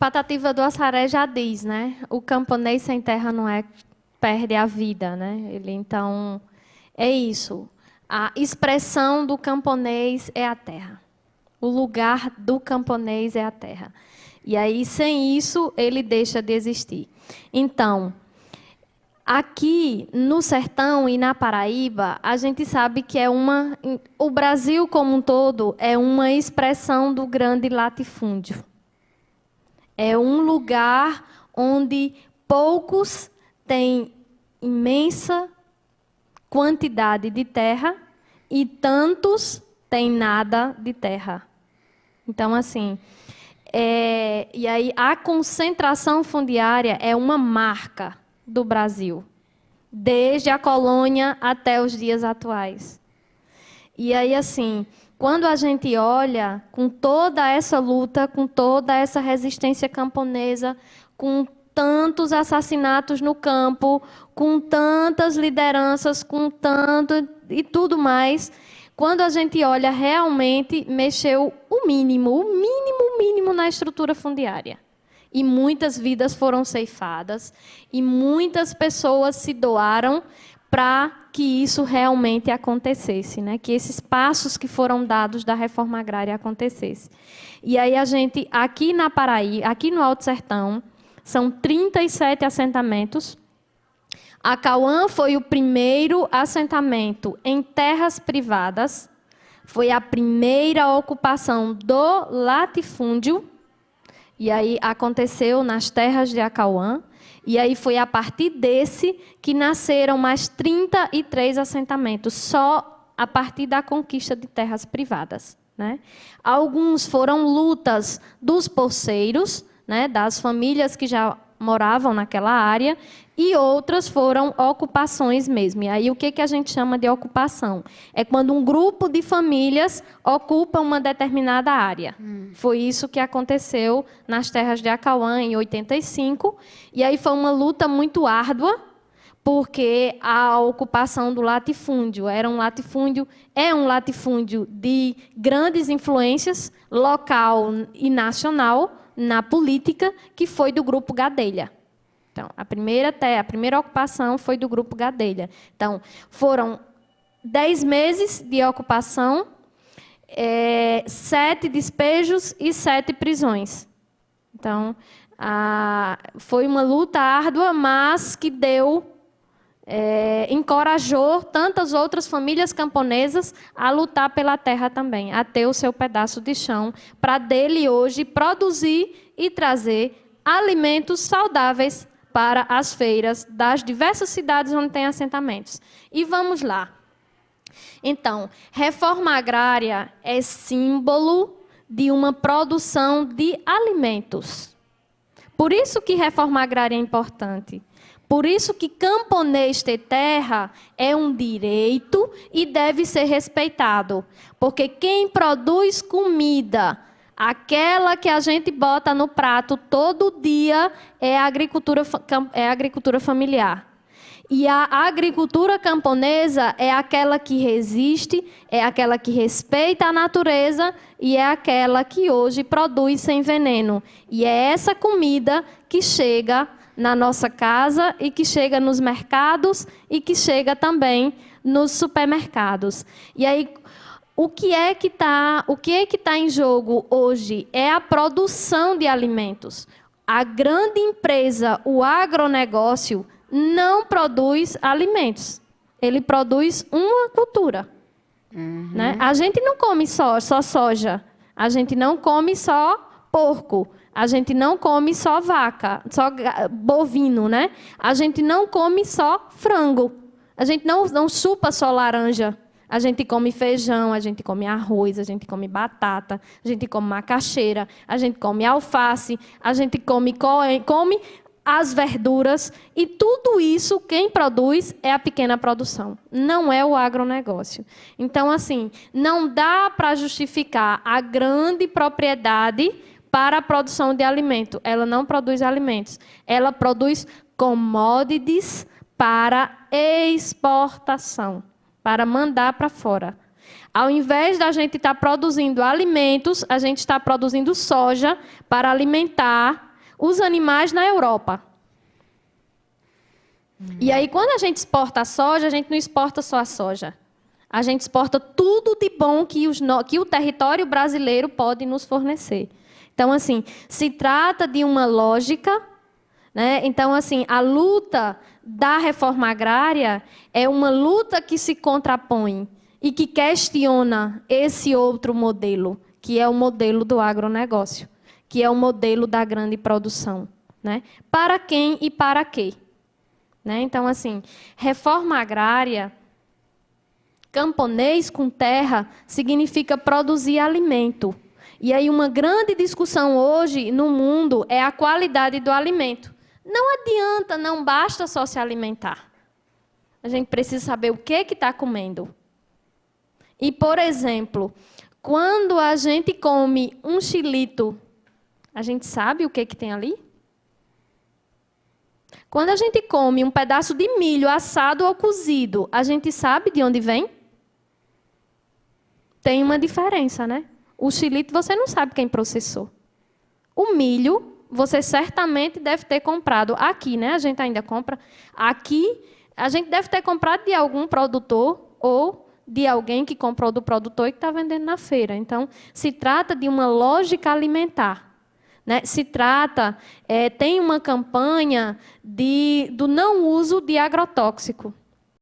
Patativa do Assaré já diz, né? O camponês sem terra não é, perde a vida, né? Então, é isso. A expressão do camponês é a terra. O lugar do camponês é a terra. E aí, sem isso, ele deixa de existir. Então, aqui no sertão e na Paraíba, a gente sabe que o Brasil como um todo é uma expressão do grande latifúndio. É um lugar onde poucos têm imensa quantidade de terra e tantos têm nada de terra. Então, assim, e aí a concentração fundiária é uma marca do Brasil, desde a colônia até os dias atuais. E aí, assim, quando a gente olha com toda essa luta, com toda essa resistência camponesa, com tantos assassinatos no campo, com tantas lideranças, com tanto e tudo mais, quando a gente olha, realmente mexeu o mínimo na estrutura fundiária. E muitas vidas foram ceifadas, e muitas pessoas se doaram para que isso realmente acontecesse, né? Que esses passos que foram dados da reforma agrária acontecessem. E aí a gente, aqui na Paraíba, aqui no Alto Sertão, são 37 assentamentos. A Cauã foi o primeiro assentamento em terras privadas, foi a primeira ocupação do latifúndio, e aí aconteceu nas terras de Acauã, e aí foi a partir desse que nasceram mais 33 assentamentos, só a partir da conquista de terras privadas, né? Alguns foram lutas dos poceiros, né, das famílias que já moravam naquela área, e outras foram ocupações mesmo. E aí o que a gente chama de ocupação? É quando um grupo de famílias ocupa uma determinada área. Foi isso que aconteceu nas terras de Acauã em 85, e aí foi uma luta muito árdua, porque a ocupação do latifúndio é um latifúndio de grandes influências local e nacional na política, que foi do Grupo Gadelha. Então, a primeira ocupação foi do Grupo Gadelha. Então, foram 10 meses de ocupação, 7 despejos e 7 prisões. Então, foi uma luta árdua, mas que encorajou tantas outras famílias camponesas a lutar pela terra também, a ter o seu pedaço de chão, para dele hoje produzir e trazer alimentos saudáveis para as feiras das diversas cidades onde tem assentamentos. E vamos lá. Então, reforma agrária é símbolo de uma produção de alimentos. Por isso que reforma agrária é importante. Por isso que camponês ter terra é um direito e deve ser respeitado. Porque quem produz comida, aquela que a gente bota no prato todo dia, é a agricultura familiar. E a agricultura camponesa é aquela que resiste, é aquela que respeita a natureza e é aquela que hoje produz sem veneno. E é essa comida que chega na nossa casa e que chega nos mercados e que chega também nos supermercados. E aí, o que é que está em jogo hoje é a produção de alimentos. A grande empresa, o agronegócio, não produz alimentos. Ele produz uma cultura. Né? A gente não come só soja. A gente não come só porco. A gente não come só vaca, só bovino, né? A gente não come só frango. A gente não chupa só laranja. A gente come feijão, a gente come arroz, a gente come batata, a gente come macaxeira, a gente come alface, a gente come as verduras. E tudo isso, quem produz é a pequena produção, não é o agronegócio. Então, assim, não dá para justificar a grande propriedade para a produção de alimento. Ela não produz alimentos. Ela produz commodities para exportação, para mandar para fora. Ao invés da gente estar produzindo alimentos, a gente está produzindo soja para alimentar os animais na Europa. E aí, quando a gente exporta a soja, a gente não exporta só a soja. A gente exporta tudo de bom que o território brasileiro pode nos fornecer. Então, assim, se trata de uma lógica, né? Então, assim, a luta da reforma agrária é uma luta que se contrapõe e que questiona esse outro modelo, que é o modelo do agronegócio, que é o modelo da grande produção, né? Para quem e para quê? Né? Então, assim, reforma agrária, camponês com terra, significa produzir alimento. E aí uma grande discussão hoje no mundo é a qualidade do alimento. Não adianta, não basta só se alimentar. A gente precisa saber o que está comendo. E, por exemplo, quando a gente come um xilito, a gente sabe o que tem ali? Quando a gente come um pedaço de milho assado ou cozido, a gente sabe de onde vem? Tem uma diferença, né? O xilito você não sabe quem processou. O milho, você certamente deve ter comprado aqui, né? A gente ainda compra aqui. A gente deve ter comprado de algum produtor ou de alguém que comprou do produtor e que está vendendo na feira. Então, se trata de uma lógica alimentar. Né? Se trata, tem uma campanha do não uso de agrotóxico.